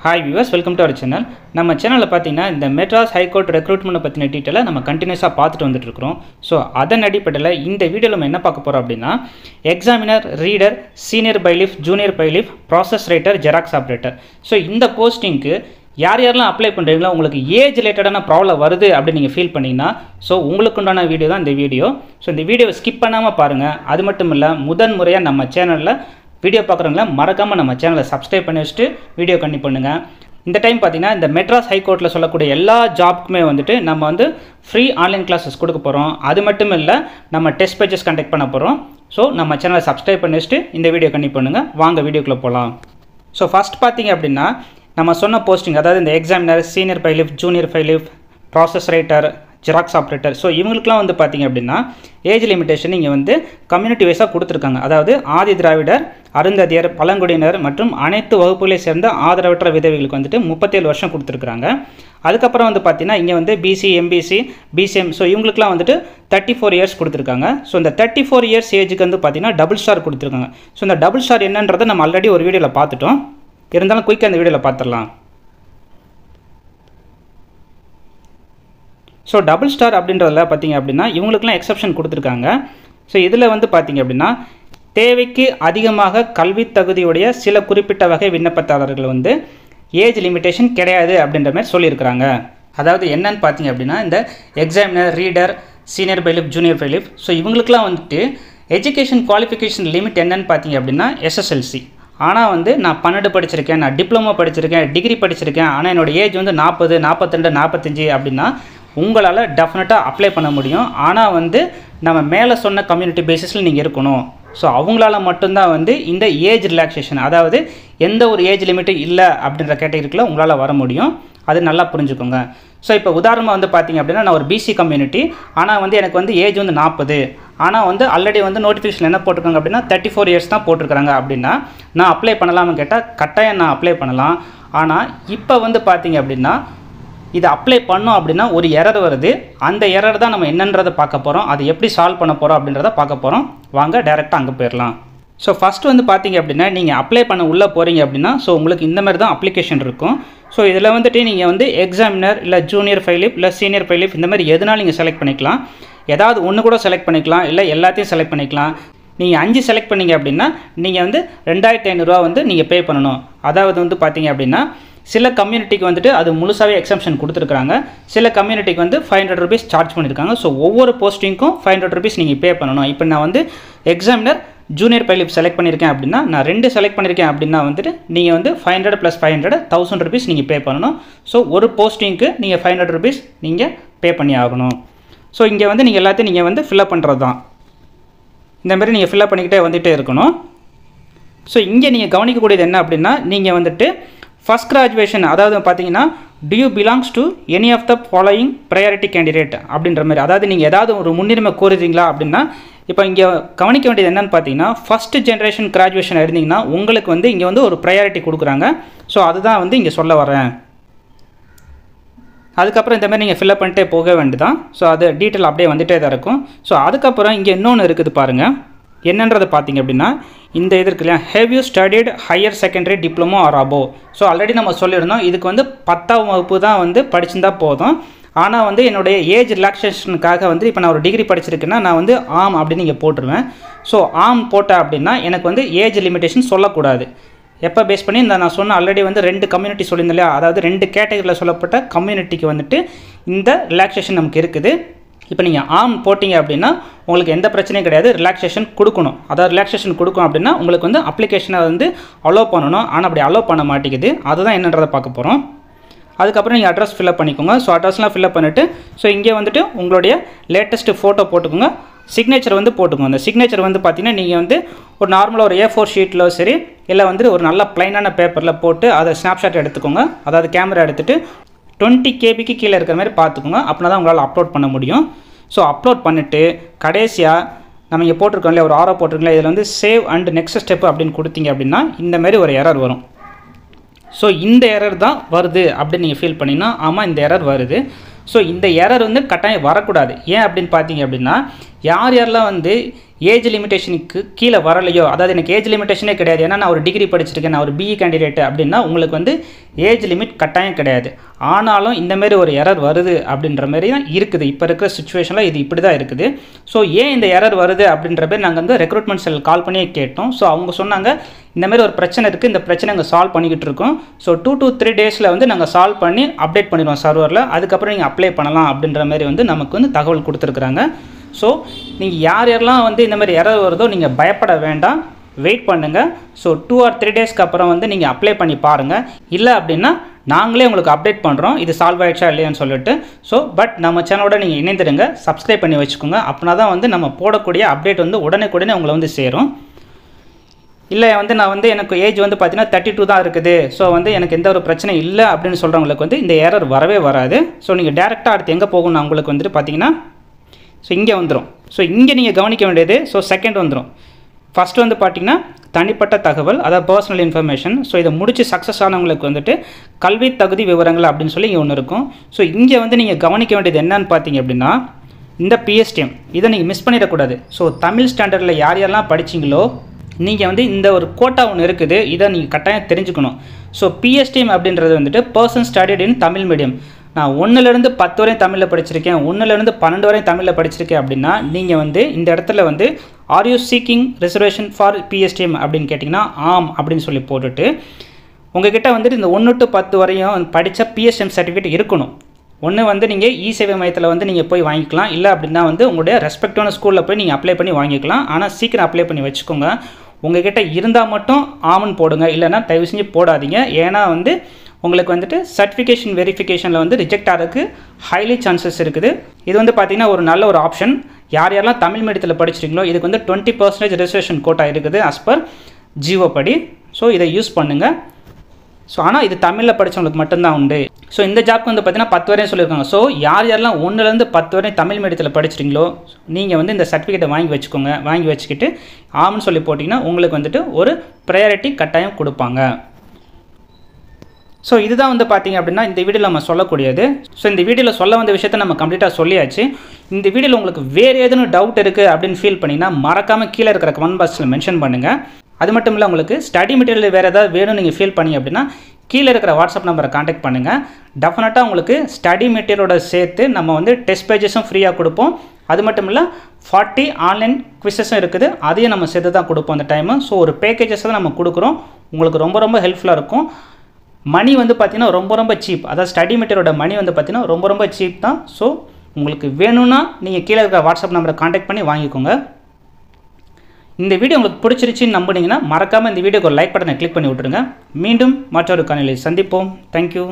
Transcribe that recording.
Hi viewers, welcome to our channel. நம்ம சேனல்ல பாத்தீங்கன்னா இந்த மெட்ராஸ் ஹை கோர்ட் ரெக்ரூட்மென்ட் பத்தின டீடைலை நம்ம கண்டினியூஸா பார்த்துட்டு வந்துட்டு இருக்கோம். சோ அதன் அடிப்படையில் இந்த வீடியோல நம்ம என்ன பார்க்க போறோம் அப்படினா examiner, reader, senior bailiff, junior bailiff, process writer, xerox operator. So இந்த போஸ்டிங்க்கு யாரெல்லாம் அப்ளை பண்றீங்களோ உங்களுக்கு ஏஜ் ரிலேட்டடான ப்ராப்ளம் வருது அப்படி நீங்க ஃபீல் பண்ணீங்கன்னா சோ உங்களுக்கு உண்டான வீடியோ தான் இந்த வீடியோ. சோ இந்த வீடியோவை ஸ்கிப் பண்ணாம பாருங்க. அது மட்டும் இல்ல முதன் முறையா நம்ம சேனல்ல வீடியோ பார்க்குறவங்கள மறக்காம நம்ம சேனலை சப்ஸ்கிரைப் பண்ணி வச்சுட்டு வீடியோ கண்டினியூ பண்ணுங்க. இந்த டைம் பார்த்தீங்கன்னா இந்த மெட்ராஸ் ஹை கோர்ட்டில் சொல்லக்கூடிய எல்லா ஜாப்க்குமே வந்துட்டு நம்ம வந்து ஃப்ரீ ஆன்லைன் கிளாஸஸ் கொடுக்க போகிறோம். அது மட்டும் இல்லை நம்ம டெஸ்ட் பேஜஸ் கண்டக்ட் பண்ண போகிறோம். ஸோ நம்ம சேனலை சப்ஸ்கிரைப் பண்ணி வச்சுட்டு இந்த வீடியோ கண்டினியூ பண்ணுங்கள். வாங்க வீடியோக்குள்ளே போகலாம். ஸோ ஃபஸ்ட் பார்த்தீங்க அப்படின்னா நம்ம சொன்ன போஸ்டிங், அதாவது இந்த examiner, senior bailiff, junior bailiff, process writer, xerox operator. So இவங்களுக்குலாம் வந்து பார்த்தீங்க அப்படின்னா ஏஜ் லிமிடேஷன் இங்கே வந்து கம்யூனிட்டி வைஸாக கொடுத்துருக்காங்க. அதாவது ஆதி திராவிடர், அருந்ததியர், பழங்குடியினர் மற்றும் அனைத்து வகுப்புகளை சேர்ந்த ஆதரவற்ற விதவைகளுக்கு வந்துட்டு 37 வருஷம் கொடுத்துருக்குறாங்க. அதுக்கப்புறம் வந்து பார்த்தீங்கன்னா இங்கே வந்து பிசி, எம்பிசி, பிசிஎம், ஸோ இவங்களுக்குலாம் வந்துட்டு 34 இயர்ஸ் கொடுத்துருக்காங்க. ஸோ இந்த 34 இயர்ஸ் ஏஜுக்கு வந்து பார்த்தீங்கன்னா டபுள் ஸ்டார் கொடுத்துருக்காங்க. ஸோ இந்த டபுள் ஸ்டார் என்னன்றதை நம்ம ஆல்ரெடி ஒரு வீடியோவில் பார்த்துட்டோம். இருந்தாலும் குயிக்காக அந்த வீடியோவில் பார்த்துடலாம். ஸோ டபுள் ஸ்டார் அப்படின்றதில் பார்த்தீங்க அப்படின்னா இவங்களுக்குலாம் எக்ஸப்ஷன் கொடுத்துருக்காங்க. ஸோ இதில் வந்து பார்த்தீங்க அப்படின்னா தேவைக்கு அதிகமாக கல்வி தகுதியுடைய சில குறிப்பிட்ட வகை விண்ணப்பதாரர்கள் வந்து ஏஜ் லிமிட்டேஷன் கிடையாது அப்படின்ற மாதிரி சொல்லியிருக்கிறாங்க. அதாவது என்னன்னு பார்த்தீங்க அப்படின்னா இந்த examiner, reader, senior bailiff, junior bailiff, so இவங்களுக்குலாம் வந்துட்டு எஜுகேஷன் குவாலிஃபிகேஷன் லிமிட் என்னன்னு பார்த்தீங்க அப்படின்னா எஸ்எஸ்எல்சி. ஆனால் வந்து நான் 12 படிச்சிருக்கேன், நான் டிப்ளமோ படிச்சிருக்கேன், டிகிரி படிச்சிருக்கேன், ஆனால் என்னோடய ஏஜ் வந்து 40, 42, 45 அப்படின்னா உங்களால் டெஃபினட்டாக அப்ளை பண்ண முடியும். ஆனால் வந்து நம்ம மேலே சொன்ன கம்யூனிட்டி பேசிஸில் நீங்கள் இருக்கணும். ஸோ அவங்களால மட்டும்தான் வந்து இந்த ஏஜ் ரிலாக்ஸேஷன், அதாவது எந்த ஒரு ஏஜ் லிமிட்டும் இல்லை அப்படின்ற கேட்டகரிக்குள்ள உங்களால் வர முடியும். அது நல்லா புரிஞ்சுக்கோங்க. ஸோ இப்போ உதாரணமாக வந்து பார்த்தீங்க அப்படின்னா நான் ஒரு பிசி கம்யூனிட்டி, ஆனால் வந்து எனக்கு வந்து ஏஜ் வந்து 40, ஆனால் வந்து ஆல்ரெடி வந்து நோட்டிஃபிகேஷன் என்ன போட்டிருக்காங்க அப்படின்னா 34 இயர்ஸ் தான் போட்டிருக்காங்க. அப்படின்னா நான் அப்ளை பண்ணலாம்னு கேட்டால் கட்டாயம் நான் அப்ளை பண்ணலாம். ஆனால் இப்போ வந்து பார்த்தீங்க அப்படின்னா இது அப்ளை பண்ணோம் அப்படின்னா ஒரு எரர் வருது. அந்த எரர் தான் நம்ம என்னன்றதை பார்க்க போகிறோம். அது எப்படி சால்வ் பண்ண போகிறோம் அப்படின்றத பார்க்க போகிறோம். வாங்க டைரெக்டாக அங்கே போயிடலாம். ஸோ ஃபஸ்ட்டு வந்து பார்த்தீங்க அப்படின்னா நீங்கள் அப்ளை பண்ண உள்ளே போகிறீங்க அப்படின்னா ஸோ உங்களுக்கு இந்த மாதிரி தான் அப்ளிகேஷன் இருக்கும். ஸோ இதில் வந்துட்டு நீங்கள் வந்து எக்ஸாமினர் இல்லை ஜூனியர் பைலிஃப் இல்லை சீனியர் பைலிஃப் இந்த மாதிரி எதுனாலும் நீங்கள் செலக்ட் பண்ணிக்கலாம். ஏதாவது ஒன்று கூட செலக்ட் பண்ணிக்கலாம், இல்லை எல்லாத்தையும் செலக்ட் பண்ணிக்கலாம். நீங்கள் 5 செலக்ட் பண்ணிங்க அப்படின்னா நீங்கள் வந்து 2500 வந்து நீங்கள் பே பண்ணணும். அதாவது வந்து பார்த்தீங்க அப்படின்னா சில கம்யூனிட்டிக்கு வந்துட்டு அது முழுசாகவே எக்ஸம்ஷன் கொடுத்துருக்காங்க. சில கம்யூனிட்டிக்கு வந்து 500 ருபீஸ் சார்ஜ் பண்ணியிருக்காங்க. ஸோ ஒவ்வொரு போஸ்டிங்க்கும் 500 ருபீஸ் நீங்கள் பே பண்ணணும். இப்போ நான் வந்து எக்ஸாமினர், ஜூனியர் பைலிஃப் செலக்ட் பண்ணியிருக்கேன் அப்படின்னா நான் 2 செலக்ட் பண்ணியிருக்கேன் அப்படின்னா வந்துட்டு நீங்கள் வந்து 500 + 500 1000 ருபீஸ் நீங்கள் பே பண்ணணும். ஸோ ஒரு போஸ்டிங்க்கு நீங்கள் 500 ருபீஸ் நீங்கள் பே பண்ணி ஆகணும். ஸோ இங்கே வந்து நீங்கள் எல்லாத்தையும் நீங்கள் வந்து ஃபில்அப் பண்ணுறது தான். இந்தமாதிரி நீங்கள் ஃபில்அப் பண்ணிக்கிட்டே வந்துகிட்டே இருக்கணும். ஸோ இங்கே நீங்கள் கவனிக்கக்கூடியது என்ன அப்படின்னா நீங்கள் வந்துட்டு ஃபஸ்ட் கிராஜுவேஷன், அதாவது பார்த்தீங்கன்னா do you belongs to any of the following priority candidate அப்படின்ற மாதிரி, அதாவது நீங்கள் ஏதாவது ஒரு முன்னுரிமை கோருறீங்களா அப்படின்னா இப்போ இங்கே கவனிக்க வேண்டியது என்னென்னு பார்த்தீங்கன்னா ஃபஸ்ட்டு ஜென்ரேஷன் கிராஜுவேஷன் இருந்தீங்கன்னா உங்களுக்கு வந்து இங்கே வந்து ஒரு ப்ரையாரிட்டி கொடுக்குறாங்க. ஸோ அதுதான் வந்து இங்கே சொல்ல வரேன். அதுக்கப்புறம் இந்த மாதிரி நீங்கள் ஃபில்அப் பண்ணிட்டே போக வேண்டியதான். ஸோ அது டீட்டெயில் அப்படியே வந்துகிட்டே தான் இருக்கும். ஸோ அதுக்கப்புறம் இங்கே இன்னொன்று இருக்குது பாருங்கள். என்னன்றதை பார்த்தீங்க அப்படின்னா இந்த இது இருக்கு இல்லையா, have you studied higher secondary diploma R above. So already நம்ம சொல்லியிருந்தோம் இதுக்கு வந்து 10ஆம் வகுப்பு தான் வந்து படிச்சிருந்தா போதும். ஆனால் வந்து என்னுடைய ஏஜ் ரிலாக்ஸேஷனுக்காக வந்து இப்போ நான் ஒரு டிகிரி படிச்சிருக்கேன்னா நான் வந்து ஆம் அப்படின்னு இங்கே போட்டுருவேன். ஸோ ஆம் போட்டேன் அப்படின்னா எனக்கு வந்து ஏஜ் லிமிடேஷன் சொல்லக்கூடாது. எப்போ பேஸ் பண்ணி இந்த நான் சொன்ன ஆல்ரெடி வந்து 2 கம்யூனிட்டி சொல்லியிருந்தேன் இல்லையா, அதாவது 2 கேட்டகரியில் சொல்லப்பட்ட கம்யூனிட்டிக்கு வந்துட்டு இந்த ரிலாக்ஸேஷன் நமக்கு இருக்குது. இப்போ நீங்கள் ஆம் போட்டிங்க அப்படின்னா உங்களுக்கு எந்த பிரச்சனையும் கிடையாது. ரிலாக்ஸேஷன் கொடுக்கணும், அதாவது ரிலாக்ஸேஷன் கொடுக்கணும் அப்படின்னா உங்களுக்கு வந்து அப்ளிகேஷனை வந்து அலோவ் பண்ணணும். ஆனால் அப்படி அலோவ் பண்ண மாட்டேங்குது. அதுதான் என்னன்றதை பார்க்க போகிறோம். அதுக்கப்புறம் நீங்கள் அட்ரஸ் ஃபில்அப் பண்ணிக்கோங்க. ஸோ அட்ரஸ்லாம் ஃபில்அப் பண்ணிவிட்டு ஸோ இங்கே வந்துட்டு உங்களுடைய லேட்டஸ்ட்டு ஃபோட்டோ போட்டுக்கோங்க. சிக்னேச்சர் வந்து போட்டுக்கோங்க. அந்த சிக்னேச்சர் வந்து பார்த்தீங்கன்னா நீங்கள் வந்து ஒரு நார்மலாக ஒரு A4 ஷீட்டில் சரி இல்லை வந்து ஒரு நல்ல ப்ளைனான பேப்பரில் போட்டு அதை ஸ்னாப்ஷாட் எடுத்துக்கோங்க. அதாவது கேமரா எடுத்துகிட்டு 20 KB கீழே இருக்கிற மாதிரி பார்த்துக்கோங்க. அப்படின்னா தான் உங்களால் அப்லோட் பண்ண முடியும். ஸோ அப்லோட் பண்ணிவிட்டு கடைசியாக நம்ம இங்கே போட்டிருக்கோம் இல்லையா, ஒரு ஆரோ போட்டிருக்கோம், இதில் வந்து சேவ் அண்ட் நெக்ஸ்ட் ஸ்டெப் அப்படின்னு கொடுத்தீங்க அப்படின்னா இந்த மாதிரி ஒரு எரர் வரும். ஸோ இந்த எரர் தான் வருது அப்படின்னு நீங்கள் ஃபீல் பண்ணிங்கன்னா ஆமாம் இந்த எரர் வருது. ஸோ இந்த எரர் வந்து கட்டாயம் வரக்கூடாது. ஏன் அப்படின்னு பார்த்தீங்க அப்படின்னா யாரெல்லாம் வந்து ஏஜ் லிமிட்டேஷனுக்கு கீழே வரலையோ, அதாவது எனக்கு ஏஜ் லிமிட்டேஷனே கிடையாது, ஏன்னா நான் ஒரு டிகிரி படிச்சிருக்கேன், நான் ஒரு பிஇ கேண்டிடேட் அப்படின்னா உங்களுக்கு வந்து ஏஜ் லிமிட் கட்டாயம் கிடையாது. ஆனாலும் இந்தமாரி ஒரு எரர் வருது அப்படின்ற மாதிரி தான் இருக்குது. இப்போ இருக்கிற சுச்சுவேஷனில் இது இப்படி தான் இருக்குது. ஸோ ஏன் இந்த எரர் வருது அப்படின்ற மாதிரி நாங்கள் வந்து ரெக்ரூட்மெண்ட் செல் கால் பண்ணியே கேட்டோம். ஸோ அவங்க சொன்னாங்க இந்தமாரி ஒரு பிரச்சனை இருக்குது, இந்த பிரச்சனை நாங்கள் சால்வ் பண்ணிக்கிட்டு இருக்கோம். ஸோ 2 to 3 டேஸில் வந்து நாங்கள் சால்வ் பண்ணி அப்டேட் பண்ணிடுவோம் சர்வரில், அதுக்கப்புறம் நீங்கள் அப்ளை பண்ணலாம் அப்படின்ற மாதிரி வந்து நமக்கு வந்து தகவல் கொடுத்துருக்குறாங்க. ஸோ நீங்கள் யாரெல்லாம் வந்து இந்தமாதிரி எரர் வருதோ நீங்கள் பயப்பட வேண்டாம், வெயிட் பண்ணுங்கள். ஸோ 2 or 3 டேஸ்க்கு அப்புறம் வந்து நீங்கள் அப்ளை பண்ணி பாருங்கள். இல்லை அப்படின்னா நாங்களே உங்களுக்கு அப்டேட் பண்ணுறோம் இது சால்வ் ஆகிடுச்சா இல்லையான்னு சொல்லிட்டு. ஸோ பட் நம்ம சேனலோட நீங்கள் இணைந்துருங்க, சப்ஸ்கிரைப் பண்ணி வச்சுக்கோங்க. அப்படின்னா தான் வந்து நம்ம போடக்கூடிய அப்டேட் வந்து உடனே உங்களை வந்து சேரும். இல்லை வந்து நான் வந்து எனக்கு ஏஜ் வந்து பார்த்தீங்கன்னா 32 தான் இருக்குது, ஸோ வந்து எனக்கு எந்த ஒரு பிரச்சனை இல்லை அப்படின்னு சொல்கிறவங்களுக்கு வந்து இந்த எரர் வரவே வராது. ஸோ நீங்கள் டேரெக்டாக அடுத்து எங்கே போகணும் உங்களுக்கு வந்துட்டு பார்த்தீங்கன்னா ஸோ இங்கே வந்துடும். ஸோ இங்கே நீங்கள் கவனிக்க வேண்டியது ஸோ செகண்ட் வந்துடும். ஃபஸ்ட்டு வந்து பார்த்திங்கன்னா தனிப்பட்ட தகவல், அதாவது பர்சனல் இன்ஃபர்மேஷன். ஸோ இதை முடித்து சக்ஸஸ் ஆனவங்களுக்கு வந்துட்டு கல்வி தகுதி விவரங்கள் அப்படின்னு சொல்லி இங்கே ஒன்று இருக்கும். ஸோ இங்கே வந்து நீங்கள் கவனிக்க வேண்டியது என்னன்னு பார்த்தீங்க அப்படின்னா இந்த பிஎஸ்டிஎம் இதை நீங்கள் மிஸ் பண்ணிடக்கூடாது. ஸோ தமிழ் ஸ்டாண்டர்டில் யாரெல்லாம் படிச்சிங்களோ நீங்கள் வந்து இந்த ஒரு கோட்டா ஒன்று இருக்குது, இதை நீங்கள் கட்டாயம் தெரிஞ்சுக்கணும். ஸோ பிஎஸ்டிஎம் அப்படின்றது வந்துட்டு person studied in Tamil medium. நான் 1லேருந்து 10 வரையும் தமிழில் படிச்சிருக்கேன், 1லேருந்து 12 வரையும் தமிழில் படிச்சிருக்கேன் அப்படின்னா நீங்கள் வந்து இந்த இடத்துல வந்து are you seeking reservation for PSTM அப்படின்னு கேட்டிங்கன்னா ஆம் அப்படின்னு சொல்லி போட்டுட்டு உங்ககிட்ட வந்துட்டு இந்த 1 to 10 வரையும் படித்த பிஎஸ்டிஎம் சர்டிஃபிகேட் இருக்கணும். ஒன்று வந்து நீங்கள் இ-சேவை மையத்தில் வந்து நீங்கள் போய் வாங்கிக்கலாம், இல்லை அப்படின்னா வந்து உங்களுடைய ரெஸ்பெக்டான ஸ்கூலில் போய் நீங்கள் அப்ளை பண்ணி வாங்கிக்கலாம். ஆனால் சீக்கிரம் அப்ளை பண்ணி வச்சுக்கோங்க. உங்ககிட்ட இருந்தால் மட்டும் ஆமன் போடுங்க, இல்லைன்னா தயவு செஞ்சு போடாதீங்க. ஏன்னா வந்து உங்களுக்கு வந்துட்டு சர்டிஃபிகேஷன் வெரிஃபிகேஷனில் வந்து ரிஜெக்ட் ஆகிறதுக்கு ஹைலி சான்சஸ் இருக்குது. இது வந்து பார்த்திங்கன்னா ஒரு நல்ல ஒரு ஆப்ஷன். யாரெல்லாம் தமிழ் மீடியத்தில் படிச்சிருக்கீங்களோ இதுக்கு வந்து 20% ரிசர்வேஷன் கோட்டா இருக்குது as per ஜிஓ படி. ஸோ இதை யூஸ் பண்ணுங்கள். ஸோ ஆனால் இது தமிழில் படித்தவங்களுக்கு மட்டும்தான் உண்டு. ஸோ இந்த ஜாப்க்கு வந்து பார்த்திங்கன்னா 10 வரையும் சொல்லியிருக்காங்க. ஸோ யாரெல்லாம் 1லேருந்து 10 வரையும் தமிழ் மீடியத்தில் படிச்சிருக்கீங்களோ நீங்கள் வந்து இந்த சர்டிஃபிகேட்டை வாங்கி வச்சுக்கோங்க. வாங்கி வச்சுக்கிட்டு ஆம்னு சொல்லி போட்டிங்கன்னா உங்களுக்கு வந்துட்டு ஒரு ப்ரையாரிட்டி கட்டாயம் கொடுப்பாங்க. ஸோ இதுதான் வந்து பார்த்திங்க அப்படின்னா இந்த வீடியோவில் நம்ம சொல்லக்கூடியது. ஸோ இந்த வீடியோவில் சொல்ல வந்த விஷயத்தை நம்ம கம்ப்ளீட்டாக சொல்லியாச்சு. இந்த வீடியோவில் உங்களுக்கு வேறு எதுவும் டவுட் இருக்குது அப்படின்னு ஃபீல் பண்ணிங்கன்னா மறக்காமல் கீழே இருக்கிற கமெண்ட் பாக்ஸில் மென்ஷன் பண்ணுங்கள். அது மட்டும் இல்லை உங்களுக்கு ஸ்டடி மெட்டீரியல் வேறு ஏதாவது வேணும்னு நீங்கள் ஃபீல் பண்ணி அப்படின்னா கீழே இருக்கிற வாட்ஸ்அப் நம்பரை காண்டாக்ட் பண்ணுங்கள். டெஃபினட்டாக உங்களுக்கு ஸ்டடி மெட்டீரியலோட சேர்த்து நம்ம வந்து டெஸ்ட் பேஜஸும் ஃப்ரீயாக கொடுப்போம். அது மட்டும் இல்லை 40 ஆன்லைன் குவிசஸும் இருக்குது, அதையும் நம்ம சேர்த்து தான் கொடுப்போம் அந்த டைமு. ஸோ ஒரு பேக்கேஜஸ் தான் நம்ம கொடுக்குறோம், உங்களுக்கு ரொம்ப ஹெல்ப்ஃபுல்லாக இருக்கும். மணி வந்து பார்த்திங்கன்னா ரொம்ப சீப், அதாவது ஸ்டடி மெட்டீரியலோட மணி வந்து பார்த்திங்கன்னா ரொம்ப சீப் தான். ஸோ உங்களுக்கு வேணும்னா நீங்கள் கீழே இருக்கிற வாட்ஸ்அப் நம்பரை காண்டாக்ட் பண்ணி வாங்கிக்கோங்க. இந்த வீடியோ உங்களுக்கு பிடிச்சிருச்சுன்னு நம்புனீங்கன்னா மறக்காமல் இந்த வீடியோக்கு ஒரு லைக் பட்டனை கிளிக் பண்ணி விட்டுருங்க. மீண்டும் மற்றொரு காணொளியில் சந்திப்போம். தேங்க்யூ.